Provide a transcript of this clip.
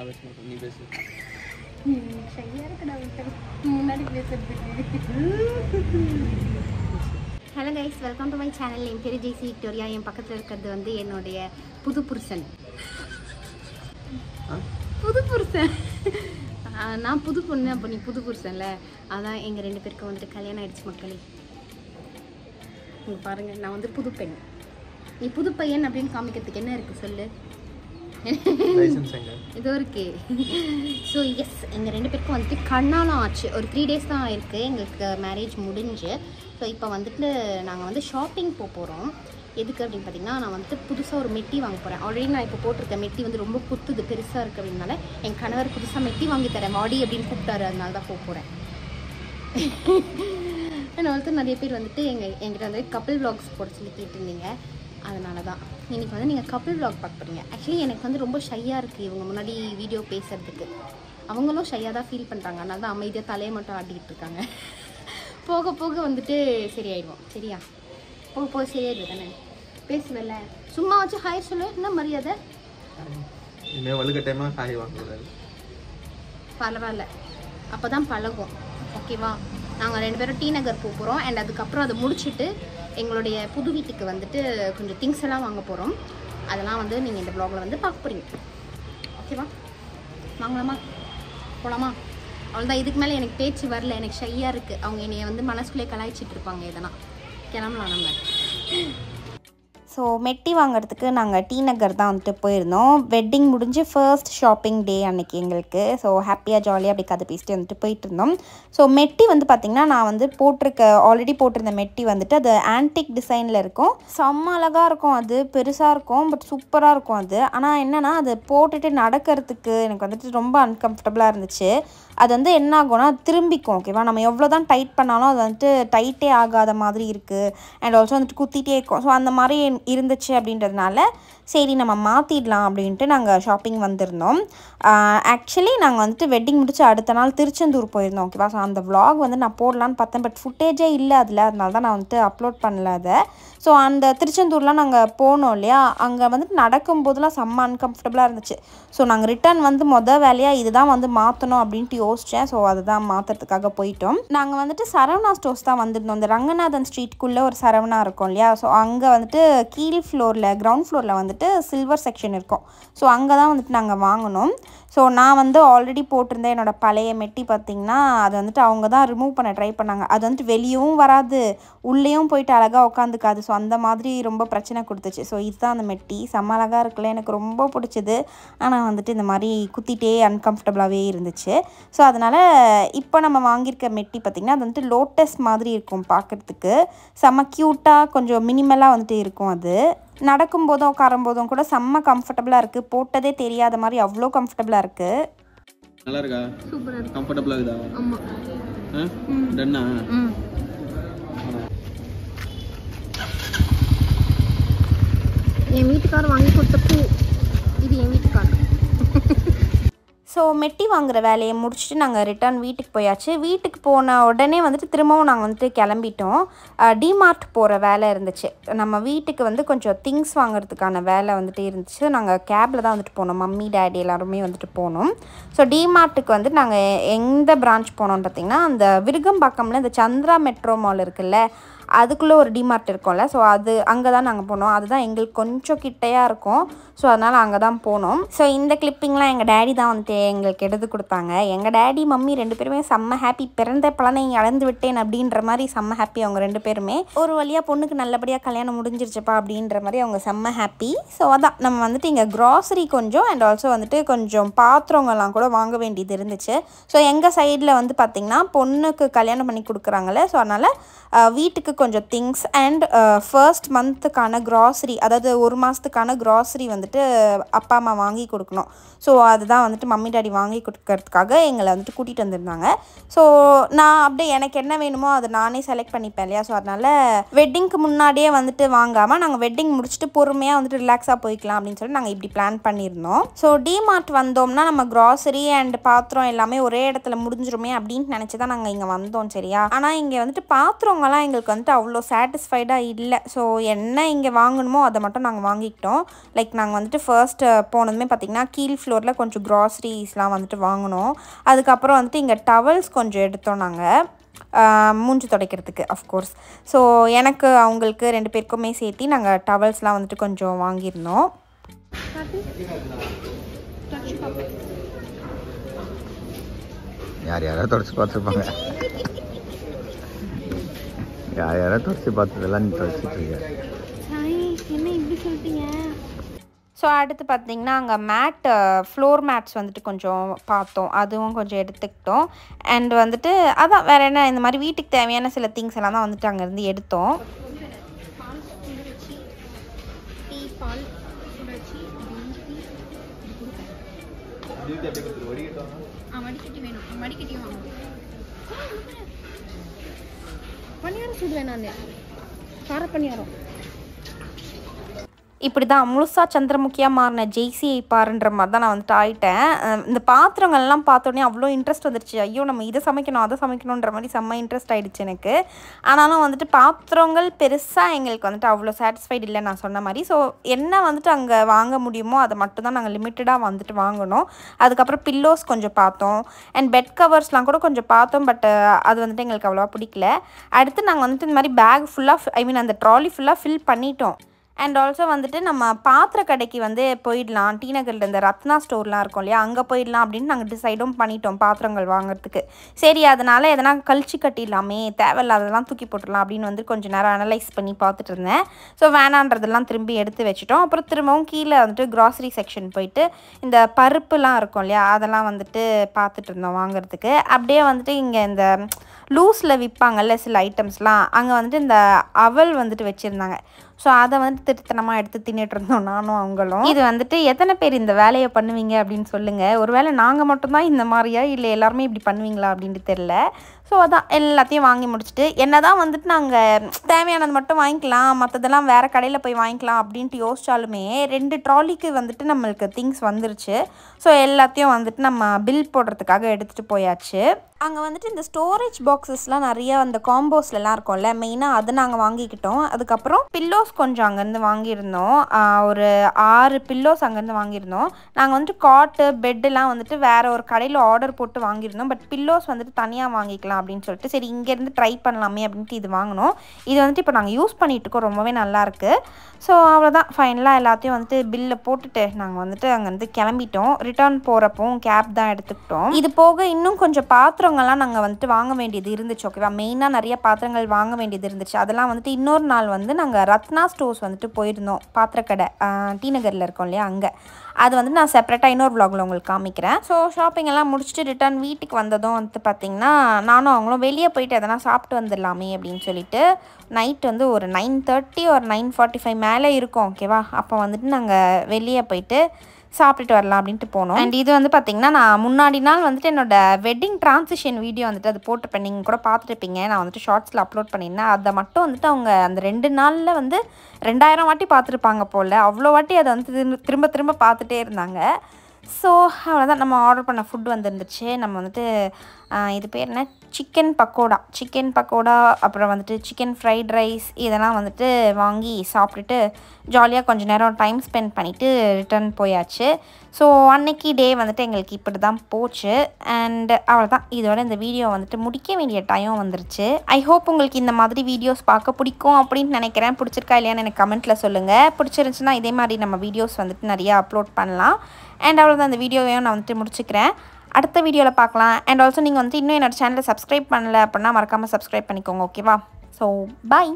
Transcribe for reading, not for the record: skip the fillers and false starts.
நீ பேசு. ஷையா இருக்குடா முன்னாடி பேசுறதுக்கு. Hello guys, welcome to my channel. என் பேர் ஜெய்சி விக்டோரியா. என் பக்கத்தில் இருக்கிறது வந்து என்னுடைய புது புருஷன். நான் புது பொண்ணு, அப்போ நீ புது புருஷன்ல. அதான் எங்கள் 2 பேருக்கும் வந்துட்டு கல்யாணம் ஆயிடுச்சு மக்களே. நீங்கள் பாருங்கள், நான் வந்து புது பெண், நீ புது பையன் அப்படின்னு காமிக்கிறதுக்கு என்ன இருக்குது சொல்லு? இதோ இருக்கு. ஸோ எஸ், எங்கள் 2 பேருக்கும் வந்துட்டு கண்ணாலம் ஆச்சு. ஒரு 3 days தான் இருக்குது எங்களுக்கு மேரேஜ் முடிஞ்சு. ஸோ இப்போ வந்துட்டு நாங்கள் வந்து ஷாப்பிங் போகிறோம். எதுக்கு அப்படின்னு பார்த்தீங்கன்னா, நான் வந்துட்டு புதுசாக ஒரு மெட்டி வாங்க போகிறேன். ஆல்ரெடி நான் இப்போ போட்டிருக்க மெட்டி வந்து ரொம்ப குத்துது, பெருசாக இருக்குது. அப்படின்னால என் கணவர் புதுசாக மெட்டி வாங்கி தரேன் வாடி அப்படின்னு கூப்பிட்டாரு. அதனால தான் போகிறேன். நான் வந்துட்டு நிறைய பேர் வந்துட்டு எங்கிட்ட வந்து கப்பிள் விளாக்ஸ் போட சொல்லி கேட்டிருந்தீங்க. அதனால தான் இன்றைக்கி வந்து நீங்கள் கப்பிள் விளாக் பார்க்க போகிறீங்க. ஆக்சுவலி எனக்கு வந்து ரொம்ப ஷையாக இருக்குது இவங்க முன்னாடி வீடியோ பேசுகிறதுக்கு. அவங்களும் ஷையாக தான் ஃபீல் பண்ணுறாங்க. அதனால தான் அமைதியாக தலையை மட்டும் ஆட்டிக்கிட்டு இருக்காங்க. போக போக வந்துட்டு சரியாயிடுவோம். சரியா? போக போக சரியாயிடுது தானே. பேசுவல சும்மா வச்சு ஹாய் சொல்லு. என்ன மரியாதை? பரவாயில்ல, அப்போ தான் பழகும். ஓகேவா? நாங்கள் 2 பேரும் டி நகர் போகிறோம். அண்ட் அதுக்கப்புறம் அதை முடிச்சுட்டு எங்களுடைய புது வீட்டுக்கு வந்துட்டு கொஞ்சம் திங்ஸ் எல்லாம் வாங்க போகிறோம். அதெல்லாம் வந்து நீங்கள் இந்த வ்ளாகில் வந்து பார்க்க போகிறீங்க. ஓகேவா? வாங்கலாமா? போகலாமா? அவ்வளோதான். இதுக்கு மேலே எனக்கு பேச்சு வரல. எனக்கு ஷையாக இருக்குது. அவங்க என்னைய வந்து மனசுக்குள்ளே கலாய்ச்சிட்டு இருப்பாங்க. எதனா கிளம்பலாம் நம்ம. ஸோ மெட்டி வாங்கிறதுக்கு நாங்கள் டி நகர் தான் வந்துட்டு போயிருந்தோம். வெட்டிங் முடிஞ்சு ஃபர்ஸ்ட் ஷாப்பிங் டே அன்றைக்கி எங்களுக்கு. ஸோ ஹாப்பியாக ஜாலியாக அப்படி கதை பேசிட்டு வந்துட்டு போயிட்டு இருந்தோம். ஸோ மெட்டி வந்து பார்த்திங்கன்னா, நான் வந்து ஆல்ரெடி போட்டிருந்த மெட்டி வந்துட்டு அது ஆன்டிக் டிசைனில் இருக்கும். செம்ம அழகாக இருக்கும். அது பெருசாக இருக்கும், பட் சூப்பராக இருக்கும் அது. ஆனால் என்னென்னா, அது போட்டுட்டு நடக்கிறதுக்கு எனக்கு வந்துட்டு ரொம்ப அன்கம்ஃபர்டபுளாக இருந்துச்சு. அது வந்து என்ன ஆகும்னா திரும்பிக்கும். ஓகேவா? நம்ம எவ்வளோ தான் டைட் பண்ணாலும் அது வந்துட்டு டைட்டே ஆகாத மாதிரி இருக்குது. அண்ட் ஆல்சோ வந்துட்டு குத்திட்டே இருக்கும். ஸோ அந்த மாதிரி இருந்துச்சு. அப்படின்றதுனால சரி நம்ம மாற்றிடலாம் அப்படின்ட்டு நாங்கள் ஷாப்பிங் வந்திருந்தோம். ஆக்சுவலி நாங்கள் வந்துட்டு வெட்டிங் முடிச்சு அடுத்த நாள் திருச்செந்தூர் போயிருந்தோம். ஓகேவா? ஸோ அந்த விளாக் வந்து நான் போடலான்னு பார்த்தேன், பட் ஃபுட்டேஜே இல்லை அதில். அதனால தான் நான் வந்துட்டு அப்லோட் பண்ணல அதை. ஸோ அந்த திருச்செந்தூர்லாம் நாங்கள் போனோம் இல்லையா, அங்கே வந்துட்டு நடக்கும்போதெல்லாம் செம்ம அன்கம்ஃபர்டபுளாக இருந்துச்சு. ஸோ நாங்கள் ரிட்டர்ன் வந்து வேலையாக இதுதான் வந்து மாற்றணும் அப்படின்ட்டு யோசித்தேன். ஸோ அதுதான் மாற்றுறதுக்காக போயிட்டோம். நாங்கள் வந்துட்டு சரவணா ஸ்டோர்ஸ் தான் வந்திருந்தோம். இந்த ரங்கநாதன் ஸ்ட்ரீட்குள்ளே ஒரு சரவணா இருக்கும் இல்லையா, ஸோ அங்கே வந்துட்டு கீழ் ஃப்ளோரில் கிரவுண்ட் ஃப்ளோரில் வந்துட்டு சில்வர் செக்ஷன் இருக்கும். ஸோ அங்கே தான் வந்துட்டு நாங்கள் வாங்கினோம். ஸோ நான் வந்து ஆல்ரெடி போட்டிருந்தேன் என்னோடய பழைய மெட்டி பார்த்திங்கன்னா, அது வந்துட்டு அவங்க தான் ரிமூவ் பண்ண ட்ரை பண்ணாங்க. அது வந்துட்டு வெளியவும் வராது, உள்ளேயும் போயிட்டு அழகாக உட்காந்துக்காது. ஸோ அந்த மாதிரி ரொம்ப பிரச்சனை கொடுத்துச்சு. ஸோ இதுதான் அந்த மெட்டி. செம்ம அழகாக இருக்குல்ல, எனக்கு ரொம்ப பிடிச்சது. ஆனால் வந்துட்டு இந்த மாதிரி குத்திட்டே அன்கம்ஃபர்டபுளாகவே இருந்துச்சு. ஸோ அதனால் இப்போ நம்ம வாங்கியிருக்க மெட்டி பார்த்திங்கன்னா, அது வந்துட்டு லோட்டஸ் மாதிரி இருக்கும் பார்க்குறதுக்கு. செம்ம க்யூட்டாக கொஞ்சம் மினிமலாக வந்துட்டு இருக்கும். அது நடக்கும்போதும் உட்காரும்போதும் கூட செம்ம கம்ஃபர்டபுளாக இருக்குது. போட்டதே தெரியாத மாதிரி அவ்வளோ கம்ஃபர்டபுளாக இருக்குது. நல்லா இருக்கா? சூப்பராக இருக்குது. கம்ஃபர்டபுளாக இருக்குதா? ஆமாம். டன்னா என் வீட்டுக்காரர் வாங்கி கொடுத்த பூ இது. என் வீட்டுக்காரர். ஸோ மெட்டி வாங்குகிற வேலையை முடிச்சுட்டு நாங்கள் ரிட்டர்ன் வீட்டுக்கு போயாச்சு. வீட்டுக்கு போன உடனே வந்துட்டு திரும்பவும் நாங்கள் வந்துட்டு கிளம்பிட்டோம். டிமார்ட் போகிற வேலை இருந்துச்சு. நம்ம வீட்டுக்கு வந்து கொஞ்சம் திங்ஸ் வாங்குறதுக்கான வேலை வந்துட்டு இருந்துச்சு. நாங்கள் கேபில் தான் வந்துட்டு போனோம். மம்மி டேடி எல்லாருமே வந்துட்டு போனோம். ஸோ டிமார்ட்டுக்கு வந்து நாங்கள் எந்த பிரான்ச் போனோம்னு பார்த்திங்கன்னா, அந்த விருகம்பாக்கம்ல இந்த சந்திரா மெட்ரோ மால் இருக்குல்ல, அதுக்குள்ளே ஒரு டிமார்ட் இருக்கும்ல, ஸோ அங்கே தான் நாங்கள் போனோம். அதுதான் எங்களுக்கு கொஞ்சம் கிட்டையாக இருக்கும். ஸோ அதனால் அங்கே தான் போனோம். ஸோ இந்த கிளிப்பிங்லாம் எங்கள் டேடி தான் வந்துட்டு எங்களுக்கு எடுத்து கொடுத்தாங்க. எங்கள் டேடி மம்மி 2 பேருமே செம்ம ஹாப்பி. பிறந்த பலனை இழந்து விட்டேன் அப்படின்ற மாதிரி செம்ம ஹாப்பி அவங்க 2 பேருமே. ஒரு வழியாக பொண்ணுக்கு நல்லபடியாக கல்யாணம் முடிஞ்சிருச்சுப்பா அப்படின்ற மாதிரி அவங்க செம்ம ஹாப்பி. ஸோ அதான் நம்ம வந்துட்டு இங்கே க்ராசரி கொஞ்சம் அண்ட் ஆல்சோ வந்துட்டு கொஞ்சம் பாத்திரங்கள்லாம் கூட வாங்க வேண்டியது இருந்துச்சு. ஸோ எங்கள் சைடில் வந்து பார்த்திங்கன்னா பொண்ணுக்கு கல்யாணம் பண்ணி கொடுக்குறாங்களே, ஸோ அதனால் வீட்டுக்கு கொஞ்சம் திங்ஸ் அண்ட் ஃபர்ஸ்ட் மந்த்துக்கான க்ராசரி, அதாவது 1 மாதத்துக்கான க்ராசரி வந்துட்டு அப்பா அம்மா வாங்கி கொடுக்கணும். ஸோ அதுதான் வந்துட்டு மம்மி டாடி வாங்கி கொடுக்கறதுக்காக எங்களை வந்துட்டு கூட்டிகிட்டு வந்திருந்தாங்க. ஸோ நான் அப்படியே எனக்கு என்ன வேணுமோ அதை நானே செலக்ட் பண்ணிப்பேன் இல்லையா. ஸோ அதனால் வெட்டிங்க்கு முன்னாடியே வந்துட்டு வாங்காமல் நாங்கள் வெட்டிங் முடிச்சுட்டு பொறுமையாக வந்துட்டு ரிலாக்ஸாக போய்க்கலாம் அப்படின்னு சொல்லி நாங்கள் இப்படி பிளான் பண்ணியிருந்தோம். ஸோ டிமார்ட் வந்தோம்னா நம்ம க்ராசரி அண்ட் பாத்திரம் எல்லாமே ஒரே இடத்துல முடிஞ்சிருமே அப்படின்னு நினச்சி தான் நாங்கள் இங்கே வந்தோம். சரியா? ஆனால் இங்கே வந்துட்டு பாத்திரங்கள்லாம் எங்களுக்கு வந்துட்டு வந்துட்டு அவ்வளோ சாட்டிஸ்ஃபைடாக இல்லை. ஸோ என்ன இங்கே வாங்கணுமோ அதை மட்டும் நாங்கள் வாங்கிக்கிட்டோம். லைக் நாங்கள் வந்துட்டு ஃபர்ஸ்ட்டு போனதுமே பார்த்திங்கன்னா கீழ் ஃப்ளோரில் கொஞ்சம் க்ராசரிஸ்லாம் வந்துட்டு வாங்கினோம். அதுக்கப்புறம் வந்துட்டு இங்கே டவல்ஸ் கொஞ்சம் எடுத்தோம் நாங்கள் மூஞ்சி துடைக்கிறதுக்கு அஃப்கோர்ஸ். ஸோ எனக்கு அவங்களுக்கு 2 பேருக்குமே சேர்த்து நாங்கள் டவல்ஸ்லாம் வந்துட்டு கொஞ்சம் வாங்கியிருந்தோம். யாராவது தொடச்சி பார்த்துருப்பாங்க. யாராவது தொடச்சி பார்த்ததெல்லாம் நீ தொடச்சிட்டு இருக்க. என்ன இப்படி சொல்லிட்டீங்க? ஸோ அடுத்து பார்த்திங்கன்னா அங்கே ஃப்ளோர் மேட்ஸ் வந்துட்டு கொஞ்சம் பார்த்தோம், அதுவும் கொஞ்சம் எடுத்துக்கிட்டோம். அண்ட் வந்துட்டு அதான் வேறு என்ன இந்த மாதிரி வீட்டுக்கு தேவையான சில திங்ஸ் எல்லாம் தான் வந்துட்டு அங்கேருந்து எடுத்தோம். பணியாரம் சுடுவேன் நான், கார பணியாரம். இப்படி தான் முழுசாக சந்திரமுகியாக மாறின ஜெய்சியை பாருன்ற மாதிரி தான் நான் வந்துட்டு ஆகிட்டேன். இந்த பாத்திரங்கள்லாம் பார்த்தோன்னே அவ்வளோ இன்ட்ரெஸ்ட் வந்துடுச்சு. ஐயோ நம்ம இதை சமைக்கணும் அதை சமைக்கணுன்ற மாதிரி செம்ம இன்ட்ரெஸ்ட் ஆகிடுச்சு எனக்கு. ஆனாலும் வந்துட்டு பாத்திரங்கள் பெருசாக எங்களுக்கு வந்துட்டு அவ்வளோ சாட்டிஸ்ஃபைடு இல்லை நான் சொன்ன மாதிரி. ஸோ என்ன வந்துட்டு அங்கே வாங்க முடியுமோ அதை மட்டும் தான் நாங்கள் லிமிட்டடாக வந்துட்டு வாங்கினோம். அதுக்கப்புறம் பில்லோஸ் கொஞ்சம் பார்த்தோம் அண்ட் பெட் கவர்ஸ்லாம் கூட கொஞ்சம் பார்த்தோம். பட் அது வந்துட்டு எங்களுக்கு அவ்வளோவா பிடிக்கல. அடுத்து நாங்கள் வந்துட்டு இந்த மாதிரி பேக் ஃபுல்லாக அந்த ட்ராலி ஃபுல்லாக ஃபில் பண்ணிட்டோம். அண்ட் ஆல்சோ வந்துட்டு நம்ம பாத்திர கடைக்கு வந்து போயிடலாம். டி நகரில் இந்த ரத்னா ஸ்டோர்லாம் இருக்கும் இல்லையா, அங்கே போயிடலாம் அப்படின்னு நாங்கள் டிசைடும் பண்ணிட்டோம் பாத்திரங்கள் வாங்குறதுக்கு. சரி அதனால் எதனா கழிச்சு கட்டிடலாமே, தேவையில்லாததெல்லாம் தூக்கி போட்டுடலாம் அப்படின்னு வந்து கொஞ்சம் நேரம் அனலைஸ் பண்ணி பார்த்துட்டு இருந்தேன். ஸோ வேணான்றதெல்லாம் திரும்பி எடுத்து வச்சுட்டோம். அப்புறம் திரும்பவும் கீழே வந்துட்டு க்ராசரி செக்ஷன் போயிட்டு இந்த பருப்புலாம் இருக்கும் இல்லையா, அதெல்லாம் வந்துட்டு பார்த்துட்டு இருந்தோம் வாங்குறதுக்கு. அப்படியே வந்துட்டு இங்கே இந்த லூஸில் விற்பாங்கல்ல சில ஐட்டம்ஸ்லாம், அங்கே வந்துட்டு இந்த அவல் வந்துட்டு வச்சுருந்தாங்க. ஸோ அதை வந்துட்டு திருத்தனமாக எடுத்து தின்னுட்டு இருந்தோம் நானும் அவங்களும். இது வந்துட்டு எத்தனை பேர் இந்த வேலையை பண்ணுவீங்க அப்படின்னு சொல்லுங்கள். ஒருவேளை நாங்கள் மட்டும்தான் இந்த மாதிரியா இல்லை எல்லாருமே இப்படி பண்ணுவீங்களா அப்படின்ட்டு தெரில. ஸோ அதான் எல்லாத்தையும் வாங்கி முடிச்சுட்டு என்ன தான் வந்துட்டு நாங்கள் தேவையானது மட்டும் வாங்கிக்கலாம், மற்றதெல்லாம் வேறு கடையில் போய் வாங்கிக்கலாம் அப்படின்ட்டு யோசித்தாலுமே 2 ட்ராலிக்கு வந்துட்டு நம்மளுக்கு திங்ஸ் வந்துருச்சு. ஸோ எல்லாத்தையும் வந்துட்டு நம்ம பில் போடுறதுக்காக எடுத்துகிட்டு போயாச்சு. அங்கே வந்துட்டு இந்த ஸ்டோரேஜ் பாக்ஸஸ்லாம் நிறையா அந்த காம்போஸ்லாம் இருக்கும்ல, மெயினாக அது நாங்கள் வாங்கிக்கிட்டோம். அதுக்கப்புறம் பில்லோஸ் கொஞ்சம் அங்கேருந்து வாங்கியிருந்தோம். ஒரு 6 பில்லோஸ் அங்கேருந்து வாங்கியிருந்தோம். நாங்கள் வந்துட்டு காட்டு பெட்டெலாம் வந்துட்டு வேறு ஒரு கடையில் ஆர்டர் போட்டு வாங்கியிருந்தோம். பட் பில்லோஸ் வந்துட்டு தனியாக வாங்கிக்கலாம் அப்படின்னு சொல்லிட்டு சரி இங்கேருந்து ட்ரை பண்ணலாமே அப்படின்ட்டு இது வாங்கினோம். இது வந்துட்டு இப்போ நாங்கள் யூஸ் பண்ணிகிட்ருக்கோம், ரொம்பவே நல்லாயிருக்கு. ஸோ அவ்வளோதான், ஃபைனலாக எல்லாத்தையும் வந்துட்டு பில்லை போட்டுட்டு நாங்கள் வந்துட்டு அங்கேருந்து கிளம்பிட்டோம். ரிட்டர்ன் போகிறப்பவும் கேப் தான் எடுத்துக்கிட்டோம். இது போக இன்னும் கொஞ்சம் பாத்திரங்கள்லாம் நாங்கள் வந்துட்டு வாங்க வேண்டியது இருந்துச்சு. ஓகேவா, மெயினாக நிறைய பாத்திரங்கள் வாங்க வேண்டியது இருந்துச்சு. அதெல்லாம் வந்துட்டு இன்னொரு நாள் வந்து நாங்கள் ரத்னா ஸ்டோர்ஸ் வந்துட்டு போயிருந்தோம். பாத்திரக்கடை டி நகரில் இருக்கோம் இல்லையா, அங்கே. அது வந்து நான் செப்பரேட்டாக இன்னொரு vlogல உங்களுக்கு காமிக்கிறேன். ஸோ ஷாப்பிங் எல்லாம் முடிச்சுட்டு ரிட்டர்ன் வீட்டுக்கு வந்ததும் வந்துட்டு பார்த்திங்கன்னா நானும் அவங்களும் வெளியே போயிட்டு எதனா சாப்பிட்டு வந்துடலாமே அப்படின்னு சொல்லிட்டு நைட் வந்து ஒரு 9:30 ஒரு 9:45 மேலே இருக்கும். ஓகேவா, அப்போ வந்துட்டு நாங்கள் வெளியே போயிட்டு சாப்பிட்டுட்டு வரலாம் அப்படின்ட்டு போனோம். அண்ட் இது வந்து பார்த்திங்கன்னா நான் முன்னாடி நாள் வந்துட்டு என்னோடய வெட்டிங் ட்ரான்சிஷன் வீடியோ வந்துட்டு அது போட்டிருப்பேன், நீங்கள் கூட பார்த்துருப்பீங்க. நான் வந்துட்டு ஷார்ட்ஸில் அப்லோட் பண்ணியிருந்தேன். அதை மட்டும் வந்துட்டு அவங்க அந்த 2 நாளில் வந்து 2000 வாட்டி பார்த்துருப்பாங்க போல். அவ்வளோ வாட்டி அதை வந்து திரும்ப திரும்ப பார்த்துட்டே இருந்தாங்க. ஸோ அவ்வளோதான், நம்ம ஆர்டர் பண்ண ஃபுட் வந்துருந்துச்சு. நம்ம வந்துட்டு இது பேர் என்ன, சிக்கன் பக்கோடா அப்புறம் வந்துட்டு சிக்கன் ஃப்ரைட் ரைஸ் இதெல்லாம் வந்துட்டு வாங்கி சாப்பிட்டுட்டு ஜாலியாக கொஞ்சம் நேரம் டைம் ஸ்பெண்ட் பண்ணிவிட்டு ரிட்டர்ன் போயாச்சு. ஸோ அன்னைக்கு டே வந்துட்டு எங்களுக்கு இப்படி தான் போச்சு. அண்ட் அவ்வளோதான், இதோட இந்த வீடியோ வந்துட்டு முடிக்க வேண்டிய டைம் வந்துருச்சு. ஐ ஹோப் உங்களுக்கு இந்த மாதிரி வீடியோஸ் பார்க்க பிடிக்கும் அப்படின்னு நினைக்கிறேன். பிடிச்சிருக்கா இல்லையான்னு எனக்கு கமெண்ட்டில் சொல்லுங்கள். பிடிச்சிருந்துச்சுன்னா இதே மாதிரி நம்ம வீடியோஸ் வந்துட்டு நிறையா அப்லோட் பண்ணலாம். அண்ட் அவ்வளோதான், இந்த வீடியோவையும் நான் வந்துட்டு முடிச்சுக்கிறேன். அடுத்த வீடியோவில் பார்க்கலாம். அண்ட் ஆல்சோ நீங்கள் வந்துட்டு இன்னும் என்னோடய சேனலை சப்ஸ்கிரைப் பண்ணல அப்படின்னா மறக்காமல் சப்ஸ்கிரைப் பண்ணிக்கோங்க. ஓகேவா, ஸோ பாய்.